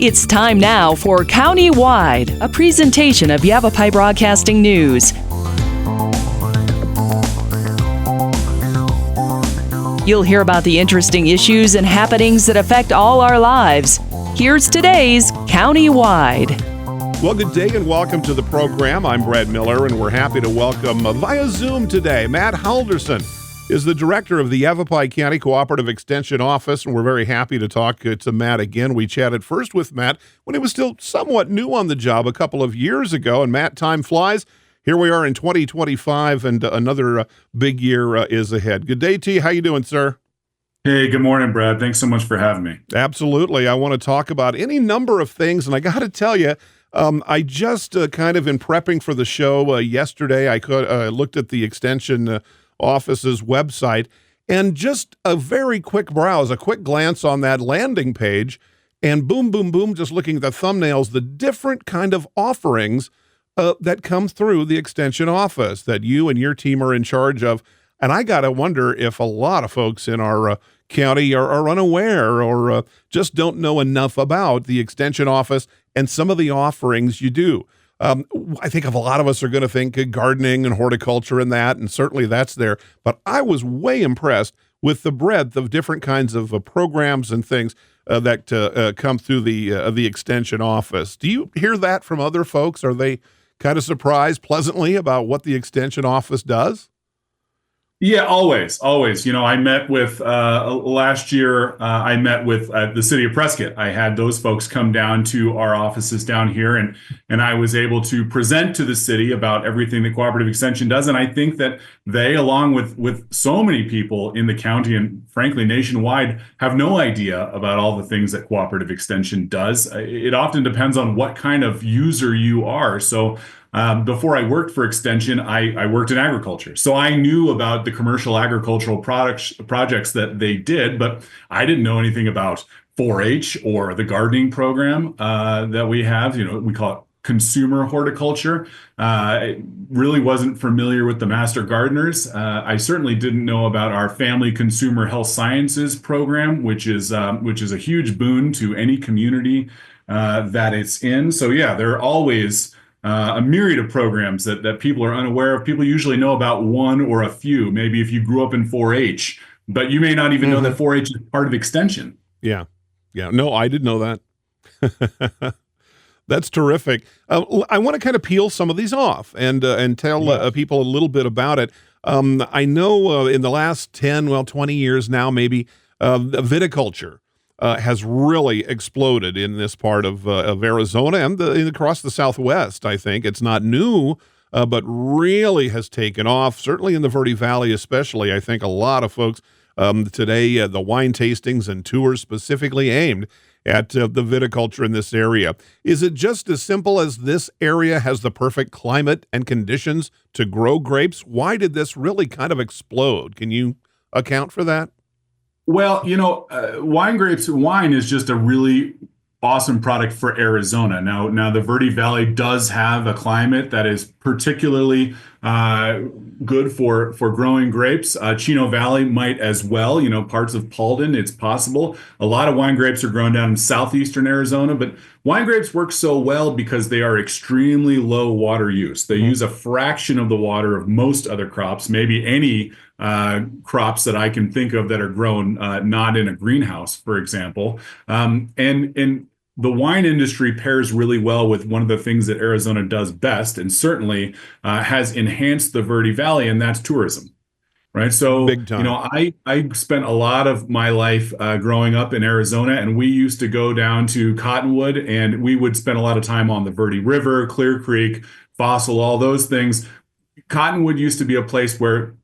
It's time now for County-Wide, a presentation of Yavapai Broadcasting News. You'll hear about the interesting issues and happenings that affect all our lives. Here's today's County-Wide. Well, good day and welcome to the program. I'm Brad Miller, and we're happy to welcome via Zoom today Matt Halldorson is the director of the Yavapai County Cooperative Extension Office, and we're very happy to talk to Matt again. We chatted first with Matt when he was still somewhat new on the job a couple of years ago, and Matt, time flies. Here we are in 2025, and another big year is ahead. Good day to you. How you doing, sir? Hey, good morning, Brad. Thanks so much for having me. Absolutely. I want to talk about any number of things, and I got to tell you, I just kind of in prepping for the show yesterday, I looked at the Extension Office's website, and just a very quick browse, a quick glance on that landing page, and boom, boom, boom, just looking at the thumbnails, the different kind of offerings that come through the Extension Office that you and your team are in charge of. And I got to wonder if a lot of folks in our county are unaware or just don't know enough about the Extension Office and some of the offerings you do. I think a lot of us are going to think gardening and horticulture and that, and certainly that's there. But I was way impressed with the breadth of different kinds of programs and things that come through the Extension Office. Do you hear that from other folks? Are they kind of surprised pleasantly about what the Extension Office does? Yeah, always. You know, I met with last year. I met with the city of Prescott. I had those folks come down to our offices down here, and I was able to present to the city about everything that Cooperative Extension does. And I think that they, along with so many people in the county and frankly nationwide, have no idea about all the things that Cooperative Extension does. It often depends on what kind of user you are. So before I worked for Extension, I worked in agriculture. So I knew about the commercial agricultural projects that they did, but I didn't know anything about 4-H or the gardening program that we have. You know, we call it consumer horticulture. I really wasn't familiar with the master gardeners. I certainly didn't know about our family consumer health sciences program, which is a huge boon to any community that it's in. So yeah, there are always a myriad of programs that people are unaware of. People usually know about one or a few, maybe if you grew up in 4-H, but you may not even know that 4-H is part of Extension. Yeah. No, I didn't know that. That's terrific. I want to kind of peel some of these off and tell people a little bit about it. I know in the last 20 years now, maybe viticulture has really exploded in this part of Arizona and across the Southwest. I think it's not new, but really has taken off, certainly in the Verde Valley especially. I think a lot of folks today, the wine tastings and tours specifically aimed at the viticulture in this area. Is it just as simple as this area has the perfect climate and conditions to grow grapes? Why did this really kind of explode? Can you account for that? Well, you know, wine is just a really awesome product for Arizona. Now the Verde Valley does have a climate that is particularly good for growing grapes. Chino Valley might as well, you know, parts of Paulden, it's possible. A lot of wine grapes are grown down in southeastern Arizona, but wine grapes work so well because they are extremely low water use. They use a fraction of the water of most other crops, maybe any crops that I can think of that are grown not in a greenhouse, for example. And the wine industry pairs really well with one of the things that Arizona does best, and certainly has enhanced the Verde Valley, and that's tourism. Right. So, you know, I spent a lot of my life growing up in Arizona, and we used to go down to Cottonwood, and we would spend a lot of time on the Verde River, Clear Creek, Fossil, all those things. Cottonwood used to be a place where,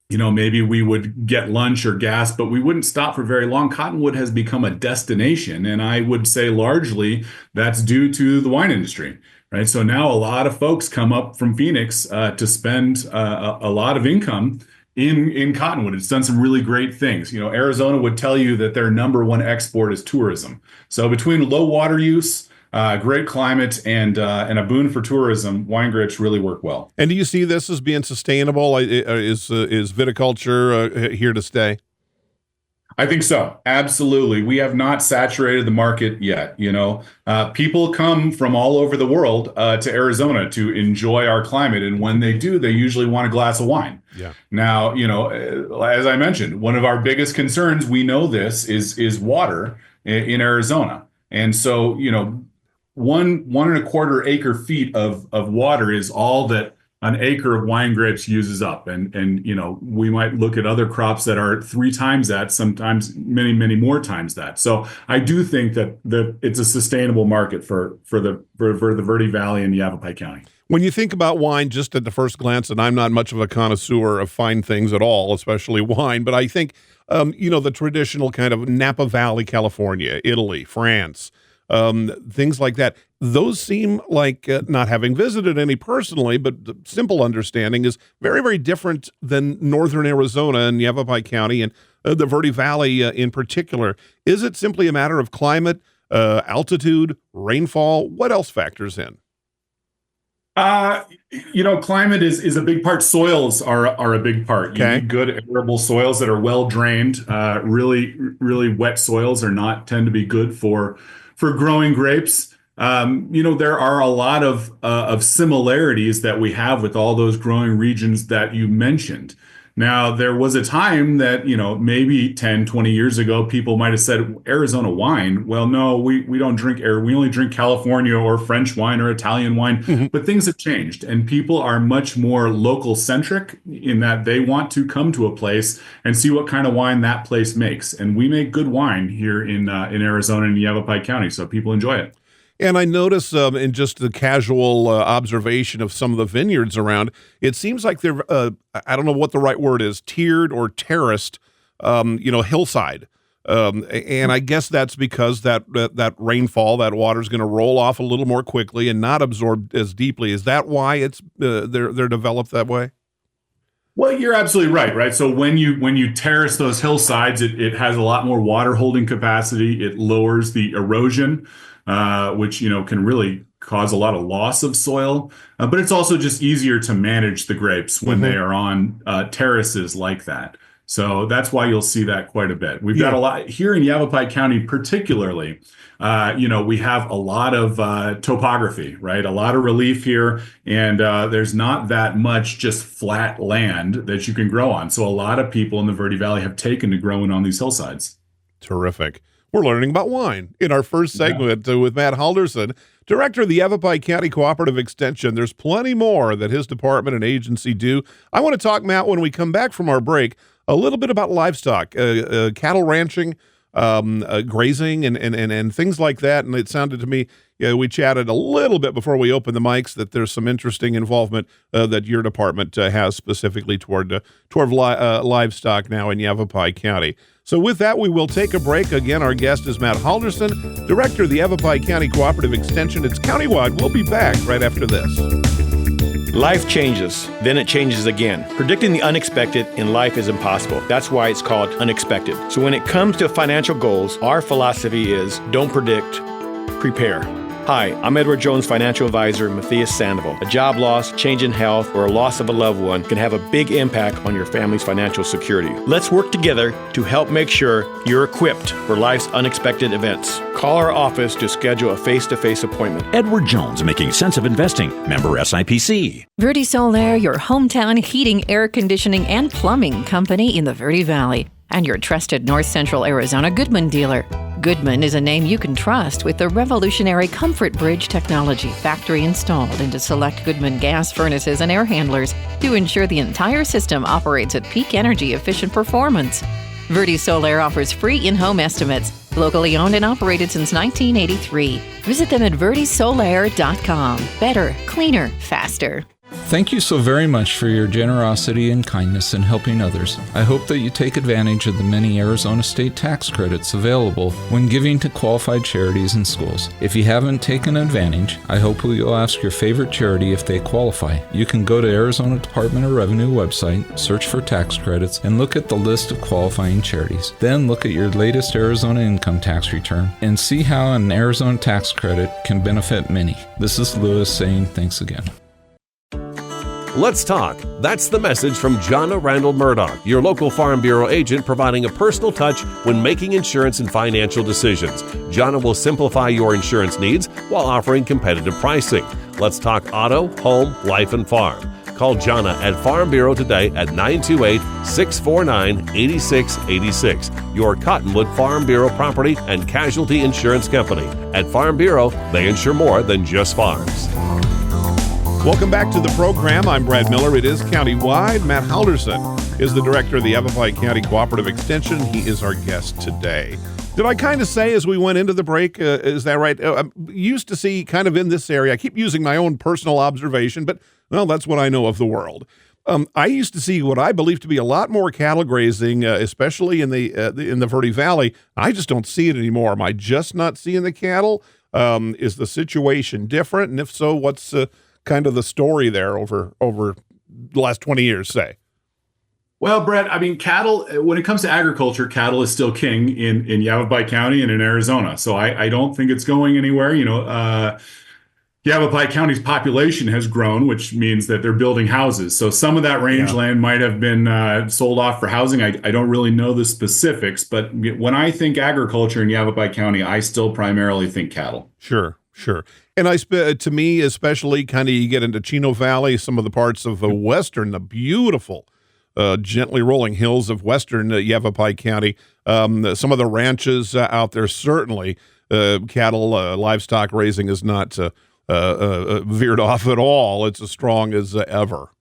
you know, maybe we would get lunch or gas, but we wouldn't stop for very long. Cottonwood has become a destination, and I would say largely that's due to the wine industry. Right. So now a lot of folks come up from Phoenix to spend a lot of income in Cottonwood. It's done some really great things. You know, Arizona would tell you that their number one export is tourism. So between low water use, great climate, and a boon for tourism, wine grapes really work well. And do you see this as being sustainable? Is viticulture here to stay? I think so. Absolutely. We have not saturated the market yet. People come from all over the world to Arizona to enjoy our climate. And when they do, they usually want a glass of wine. Yeah. Now, as I mentioned, one of our biggest concerns, we know this, is water in Arizona. And so, 1.25 acre feet of water is all that an acre of wine grapes uses up. And we might look at other crops that are 3 times that, sometimes many, many more times that. So I do think that it's a sustainable market for the Verde Valley and Yavapai County. When you think about wine, just at the first glance, and I'm not much of a connoisseur of fine things at all, especially wine, but I think, the traditional kind of Napa Valley, California, Italy, France, things like that. Those seem like, not having visited any personally, but the simple understanding is very, very different than northern Arizona and Yavapai County and the Verde Valley in particular. Is it simply a matter of climate, altitude, rainfall? What else factors in? Climate is a big part. Soils are a big part. You need good arable soils that are well drained. Really, really wet soils tend to be good for growing grapes. There are a lot of similarities that we have with all those growing regions that you mentioned. Now, there was a time that, maybe 10, 20 years ago, people might have said Arizona wine. Well, no, we don't drink air. We only drink California or French wine or Italian wine. Mm-hmm. But things have changed, and people are much more local centric in that they want to come to a place and see what kind of wine that place makes. And we make good wine here in Arizona and Yavapai County, so people enjoy it. And I notice in just the casual observation of some of the vineyards around, it seems like they're, I don't know what the right word is, tiered or terraced, hillside. And I guess that's because that rainfall, that water is going to roll off a little more quickly and not absorb as deeply. Is that why it's they're developed that way? Well, you're absolutely right. So when you terrace those hillsides, it has a lot more water holding capacity. It lowers the erosion, which can really cause a lot of loss of soil. But it's also just easier to manage the grapes when they are on terraces like that. So that's why you'll see that quite a bit. We've got a lot here in Yavapai County, particularly. We have a lot of topography, right? A lot of relief here, and there's not that much just flat land that you can grow on. So a lot of people in the Verde Valley have taken to growing on these hillsides. Terrific. We're learning about wine in our first segment with Matt Halldorson, Director of the Yavapai County Cooperative Extension. There's plenty more that his department and agency do. I want to talk, Matt, when we come back from our break, a little bit about livestock, cattle ranching, grazing, and things like that. And it sounded to me, we chatted a little bit before we opened the mics that there's some interesting involvement that your department has specifically toward livestock now in Yavapai County. So with that, we will take a break. Again, our guest is Matt Halldorson, Director of the Yavapai County Cooperative Extension. It's countywide. We'll be back right after this. Life changes, then it changes again. Predicting the unexpected in life is impossible. That's why it's called unexpected. So when it comes to financial goals, our philosophy is don't predict, prepare. Hi, I'm Edward Jones financial advisor Matthias Sandoval. A job loss, change in health, or a loss of a loved one can have a big impact on your family's financial security. Let's work together to help make sure you're equipped for life's unexpected events. Call our office to schedule a face-to-face appointment. Edward Jones, making sense of investing. Member SIPC. Verde Solaire, your hometown heating, air conditioning, and plumbing company in the Verde Valley. And your trusted North Central Arizona Goodman dealer. Goodman is a name you can trust with the revolutionary Comfort Bridge technology factory installed into select Goodman gas furnaces and air handlers to ensure the entire system operates at peak energy efficient performance. Verde Solaire offers free in-home estimates, locally owned and operated since 1983. Visit them at verdesolaire.com. Better, cleaner, faster. Thank you so very much for your generosity and kindness in helping others. I hope that you take advantage of the many Arizona state tax credits available when giving to qualified charities and schools. If you haven't taken advantage, I hope you'll ask your favorite charity if they qualify. You can go to Arizona Department of Revenue website, search for tax credits, and look at the list of qualifying charities. Then look at your latest Arizona income tax return and see how an Arizona tax credit can benefit many. This is Lewis saying thanks again. Let's talk. That's the message from Jonna Randall Murdoch, your local Farm Bureau agent, providing a personal touch when making insurance and financial decisions. Jonna will simplify your insurance needs while offering competitive pricing. Let's talk auto, home, life, and farm. Call Jonna at Farm Bureau today at 928-649-8686. Your Cottonwood Farm Bureau property and casualty insurance company. At Farm Bureau, they insure more than just farms. Welcome back to the program. I'm Brad Miller. It is countywide. Matt Halldorson is the director of the Yavapai County Cooperative Extension. He is our guest today. Did I kind of say as we went into the break, is that right? I used to see kind of in this area, I keep using my own personal observation, but well, that's what I know of the world. I used to see what I believe to be a lot more cattle grazing, especially in the Verde Valley. I just don't see it anymore. Am I just not seeing the cattle? Is the situation different? And if so, what's kind of the story there over the last 20 years, say? Well, Brett, I mean, cattle, when it comes to agriculture, cattle is still king in Yavapai County and in Arizona. So I don't think it's going anywhere. Yavapai County's population has grown, which means that they're building houses. So some of that rangeland might have been sold off for housing. I don't really know the specifics, but when I think agriculture in Yavapai County, I still primarily think cattle. Sure. And to me, especially kind of you get into Chino Valley, some of the parts of the beautiful, gently rolling hills of western Yavapai County. Some of the ranches out there, certainly cattle, livestock raising is not veered off at all. It's as strong as ever.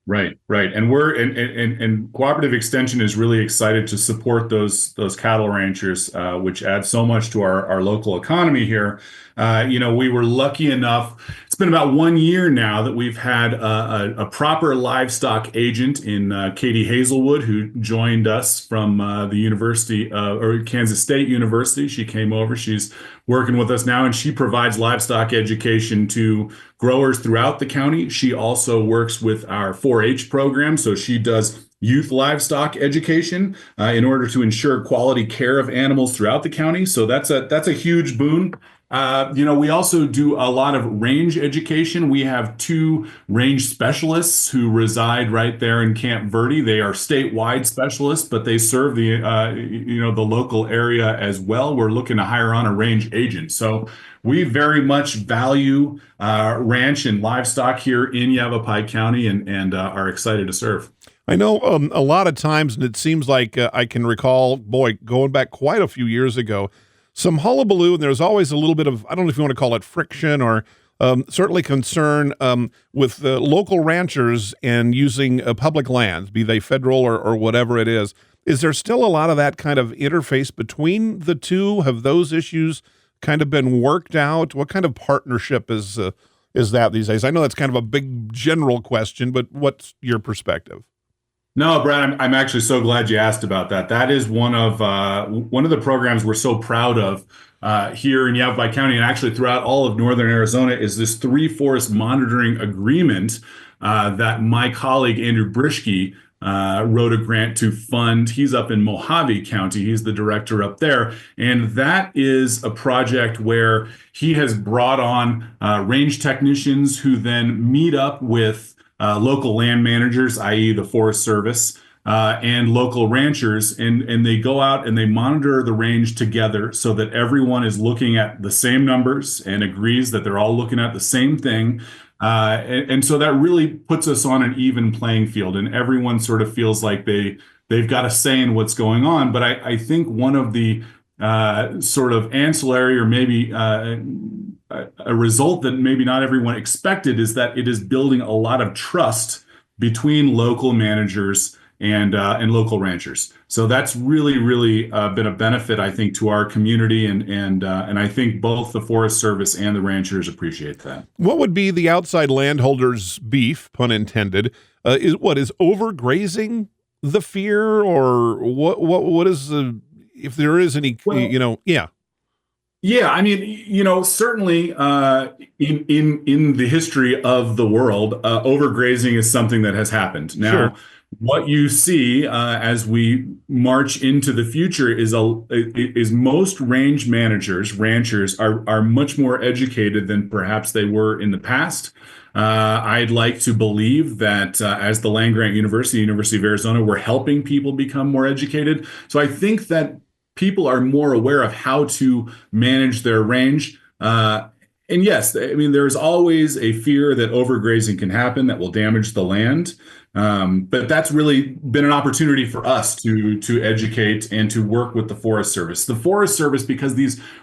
Right. And we're and Cooperative Extension is really excited to support those cattle ranchers, which add so much to our local economy here. We were lucky enough. It's been about 1 year now that we've had a proper livestock agent in Katie Hazelwood, who joined us from the University or Kansas State University. She came over. She's working with us now, and she provides livestock education to growers throughout the county. She also works with our 4-H program, so she does youth livestock education in order to ensure quality care of animals throughout the county. So that's a huge boon. We also do a lot of range education. We have 2 range specialists who reside right there in Camp Verde. They are statewide specialists, but they serve the local area as well. We're looking to hire on a range agent. So we very much value ranch and livestock here in Yavapai County and are excited to serve. I know a lot of times, and it seems like I can recall, going back quite a few years ago, some hullabaloo, and there's always a little bit of, I don't know if you want to call it friction or certainly concern with local ranchers and using public lands, be they federal or whatever it is. Is there still a lot of that kind of interface between the two? Have those issues kind of been worked out? What kind of partnership is that these days? I know that's kind of a big general question, but what's your perspective? No, Brad, I'm actually so glad you asked about that. That is one of the programs we're so proud of here in Yavapai County, and actually throughout all of northern Arizona, is this 3-forest monitoring agreement that my colleague Andrew Brischke wrote a grant to fund. He's up in Mojave County. He's the director up there. And that is a project where he has brought on range technicians who then meet up with local land managers, i.e. the Forest Service, and local ranchers, and they go out and they monitor the range together so that everyone is looking at the same numbers and agrees that they're all looking at the same thing. And so that really puts us on an even playing field, and everyone sort of feels like they've got a say in what's going on. But I think one of the sort of ancillary or maybe a result that maybe not everyone expected is that it is building a lot of trust between local managers and local ranchers. So that's really been a benefit, I think, to our community, and I think both the Forest Service and the ranchers appreciate that. What would be the outside landholders' beef, pun intended? Is overgrazing the fear, or what is the, if there is any, Yeah, I mean, certainly in the history of the world, overgrazing is something that has happened. Now, sure. what you see as we march into the future is most range managers, ranchers are much more educated than perhaps they were in the past. I'd like to believe that as the land-grant University of Arizona, we're helping people become more educated. So I think that people are more aware of how to manage their range. And yes, I mean, there's always a fear that overgrazing can happen that will damage the land. But that's really been an opportunity for us to educate and to work with the Forest Service. The Forest Service, because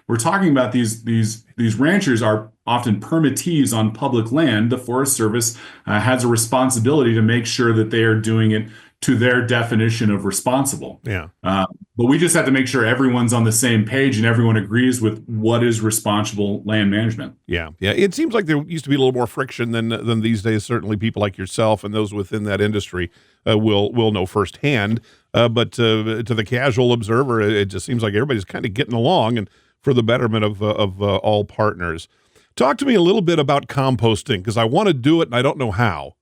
we're talking about these ranchers are often permittees on public land. The Forest Service has a responsibility to make sure that they are doing it to their definition of responsible. Yeah. But we just have to make sure everyone's on the same page and everyone agrees with what is responsible land management. Yeah. It seems like there used to be a little more friction than these days. Certainly, people like yourself and those within that industry will know firsthand. But to the casual observer, it just seems like everybody's kind of getting along and for the betterment of all partners. Talk to me a little bit about composting, because I want to do it and I don't know how.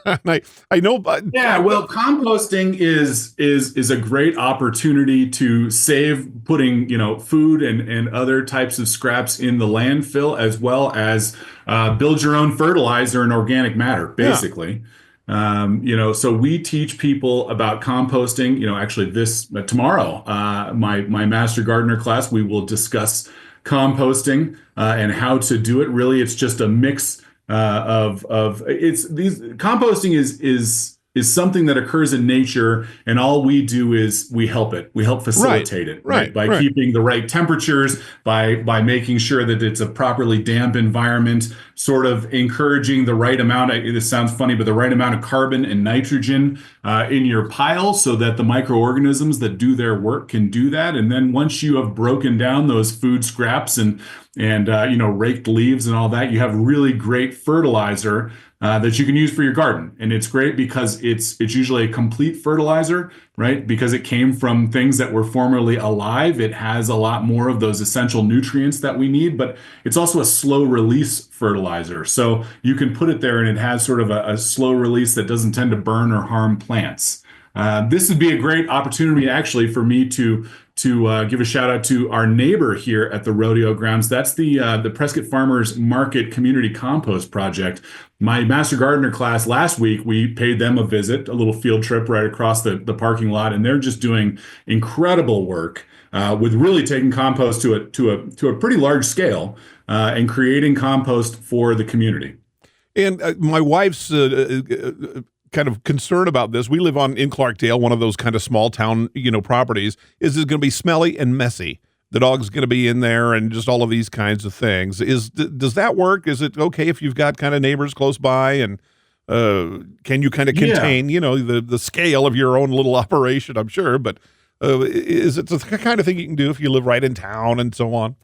I know. Yeah, well, composting is a great opportunity to save putting food and other types of scraps in the landfill, as well as build your own fertilizer and organic matter, basically. Yeah. So we teach people about composting. Actually, tomorrow, my master gardener class, we will discuss composting and how to do it. Really, it's just a mix composting is something that occurs in nature, and all we do is we help facilitate it by keeping the right temperatures, by making sure that it's a properly damp environment, sort of encouraging the right amount this sounds funny, but the right amount of carbon and nitrogen in your pile, so that the microorganisms that do their work can do that. And then once you have broken down those food scraps and raked leaves and all that, you have really great fertilizer that you can use for your garden. And it's great because it's usually a complete fertilizer, right? Because it came from things that were formerly alive. It has a lot more of those essential nutrients that we need, but it's also a slow release fertilizer. So you can put it there and it has sort of a slow release that doesn't tend to burn or harm plants. This would be a great opportunity, actually, for me to give a shout out to our neighbor here at the rodeo grounds. That's the Prescott Farmers Market Community Compost Project. My Master Gardener class last week, we paid them a visit, a little field trip right across the parking lot, and they're just doing incredible work with really taking compost to a pretty large scale and creating compost for the community. And my wife's kind of concern about this. We live in Clarkdale, one of those kind of small town, properties. Is it going to be smelly and messy? The dog's going to be in there and just all of these kinds of things. Does that work? Is it okay if you've got kind of neighbors close by, and can you kind of contain, the scale of your own little operation? I'm sure, but is it the kind of thing you can do if you live right in town and so on?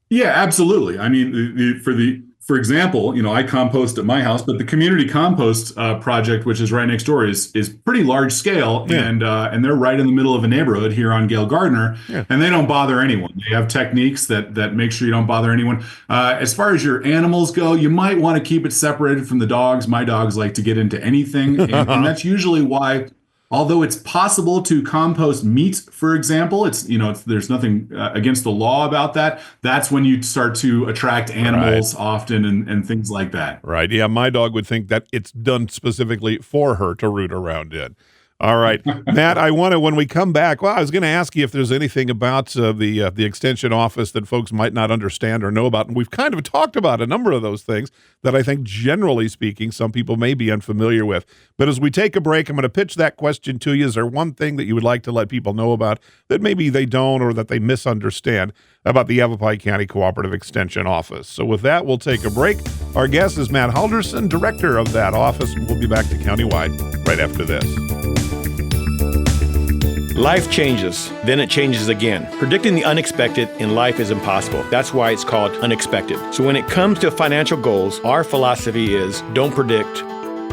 Yeah, absolutely. I mean, for example, I compost at my house, but the community compost project, which is right next door, is pretty large scale, and they're right in the middle of a neighborhood here on Gail Gardner, and they don't bother anyone. They have techniques that make sure you don't bother anyone. As far as your animals go, you might want to keep it separated from the dogs. My dogs like to get into anything, and that's usually why. Although it's possible to compost meat, for example, there's nothing against the law about that. That's when you start to attract animals often and things like that. Right. Yeah. My dog would think that it's done specifically for her to root around in. All right, Matt, when we come back, I was going to ask you if there's anything about the extension office that folks might not understand or know about. And we've kind of talked about a number of those things that I think, generally speaking, some people may be unfamiliar with. But as we take a break, I'm going to pitch that question to you. Is there one thing that you would like to let people know about that maybe they don't or that they misunderstand about the Yavapai County Cooperative Extension Office? So with that, we'll take a break. Our guest is Matt Halldorson, director of that office, and we'll be back to Countywide right after this. Life changes, then it changes again. Predicting the unexpected in life is impossible. That's why it's called unexpected. So when it comes to financial goals, our philosophy is don't predict,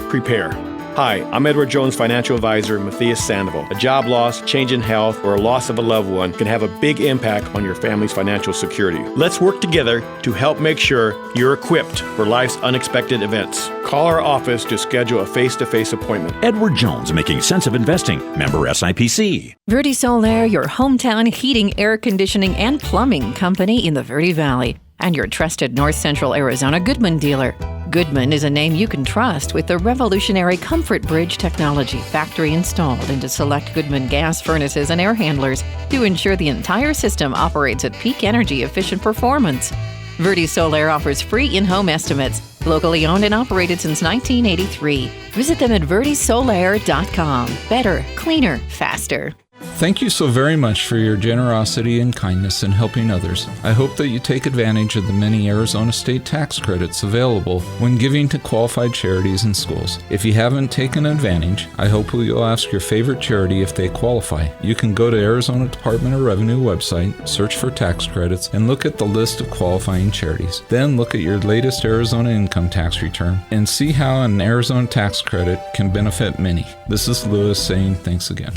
prepare. Hi, I'm Edward Jones financial advisor Matthias Sandoval. A job loss, change in health, or a loss of a loved one can have a big impact on your family's financial security. Let's work together to help make sure you're equipped for life's unexpected events. Call our office to schedule a face-to-face appointment. Edward Jones, making sense of investing. Member SIPC. Verde Solaire, your hometown heating, air conditioning, and plumbing company in the Verde Valley, and your trusted North Central Arizona Goodman dealer. Goodman is a name you can trust with the revolutionary Comfort Bridge technology factory installed into select Goodman gas furnaces and air handlers to ensure the entire system operates at peak energy efficient performance. Verde Solaire offers free in-home estimates, locally owned and operated since 1983. Visit them at verdesolaire.com. Better, cleaner, faster. Thank you so very much for your generosity and kindness in helping others. I hope that you take advantage of the many Arizona state tax credits available when giving to qualified charities and schools. If you haven't taken advantage, I hope you'll ask your favorite charity if they qualify. You can go to Arizona Department of Revenue website, search for tax credits, and look at the list of qualifying charities. Then look at your latest Arizona income tax return and see how an Arizona tax credit can benefit many. This is Lewis saying thanks again.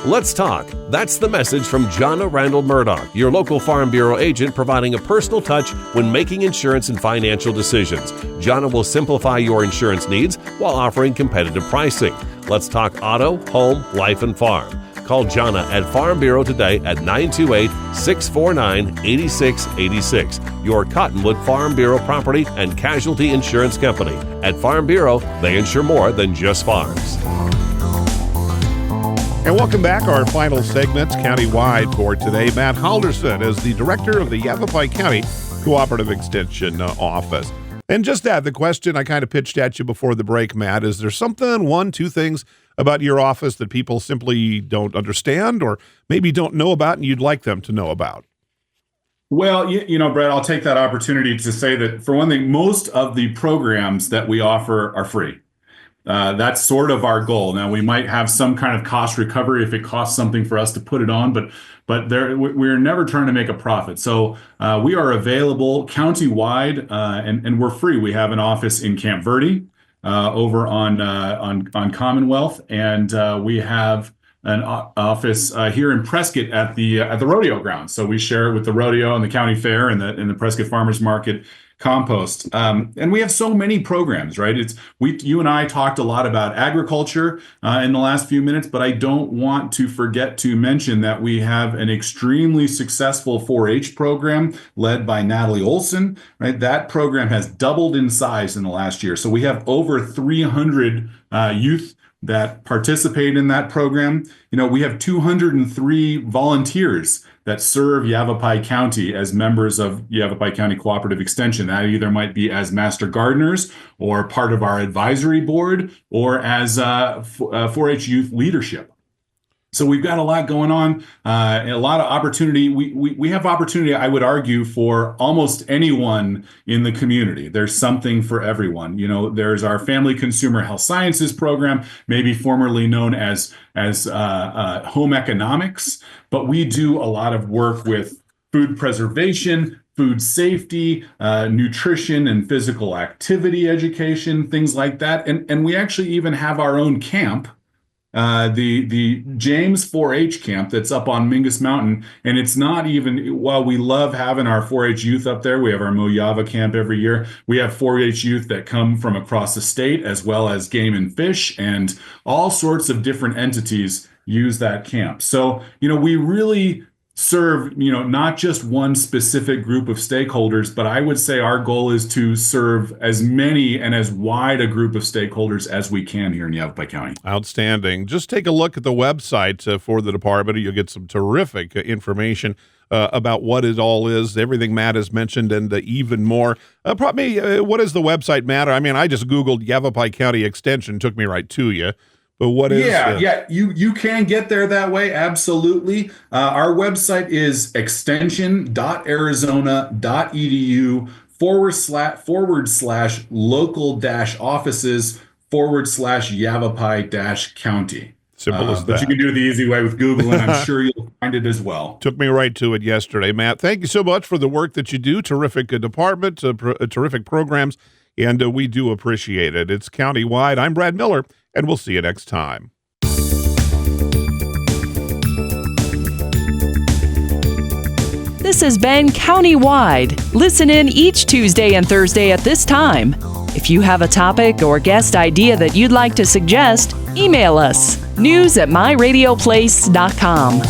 Let's talk. That's the message from Jonna Randall Murdoch, your local Farm Bureau agent, providing a personal touch when making insurance and financial decisions. Jonna will simplify your insurance needs while offering competitive pricing. Let's talk auto, home, life, and farm. Call Jonna at Farm Bureau today at 928-649-8686. Your Cottonwood Farm Bureau Property and Casualty Insurance Company. At Farm Bureau, they insure more than just farms. And welcome back. Our final segments countywide for today. Matt Halldorson is the director of the Yavapai County Cooperative Extension Office. And just that, the question I kind of pitched at you before the break, Matt, is there something, one, two things about your office that people simply don't understand or maybe don't know about and you'd like them to know about? Well, you know, Brett, I'll take that opportunity to say that, for one thing, most of the programs that we offer are free. That's sort of our goal. Now, we might have some kind of cost recovery if it costs something for us to put it on, but we're never trying to make a profit. So we are available countywide, and we're free. We have an office in Camp Verde over on Commonwealth, and we have an office here in Prescott at the rodeo grounds. So we share it with the rodeo and the county fair and the Prescott Farmers Market compost. And we have so many programs, right? You and I talked a lot about agriculture in the last few minutes, but I don't want to forget to mention that we have an extremely successful 4-H program led by Natalie Olson, right? That program has doubled in size in the last year. So we have over 300 youth that participate in that program. You know, we have 203 volunteers that serve Yavapai County as members of Yavapai County Cooperative Extension. That either might be as master gardeners or part of our advisory board or as 4-H youth leadership. So we've got a lot going on, a lot of opportunity. We have opportunity, I would argue, for almost anyone in the community. There's something for everyone. You know, there's our Family Consumer Health Sciences program, maybe formerly known as home economics, but we do a lot of work with food preservation, food safety, nutrition and physical activity education, things like that. And we actually even have our own camp, the James 4-H camp that's up on Mingus Mountain. And it's not even, while we love having our 4-H youth up there, we have our Mojave camp every year. We have 4-H youth that come from across the state, as well as game and fish, and all sorts of different entities use that camp. So, you know, we really serve, you know, not just one specific group of stakeholders, but I would say our goal is to serve as many and as wide a group of stakeholders as we can here in Yavapai County. Outstanding. Just take a look at the website for the department. You'll get some terrific information about what it all is, everything Matt has mentioned, and even more. Probably, what is the website, Matt? I mean, I just Googled Yavapai County Extension, took me right to you. But what is? You can get there that way. Absolutely. Our website is extension.arizona.edu/local-offices/Yavapai-county. Simple as that. But you can do it the easy way with Google, and I'm sure you'll find it as well. Took me right to it yesterday, Matt. Thank you so much for the work that you do. Terrific department, terrific programs. and we do appreciate it. It's countywide. I'm Brad Miller, and we'll see you next time. This has been Countywide. Listen in each Tuesday and Thursday at this time. If you have a topic or guest idea that you'd like to suggest, email us, news@myradioplace.com.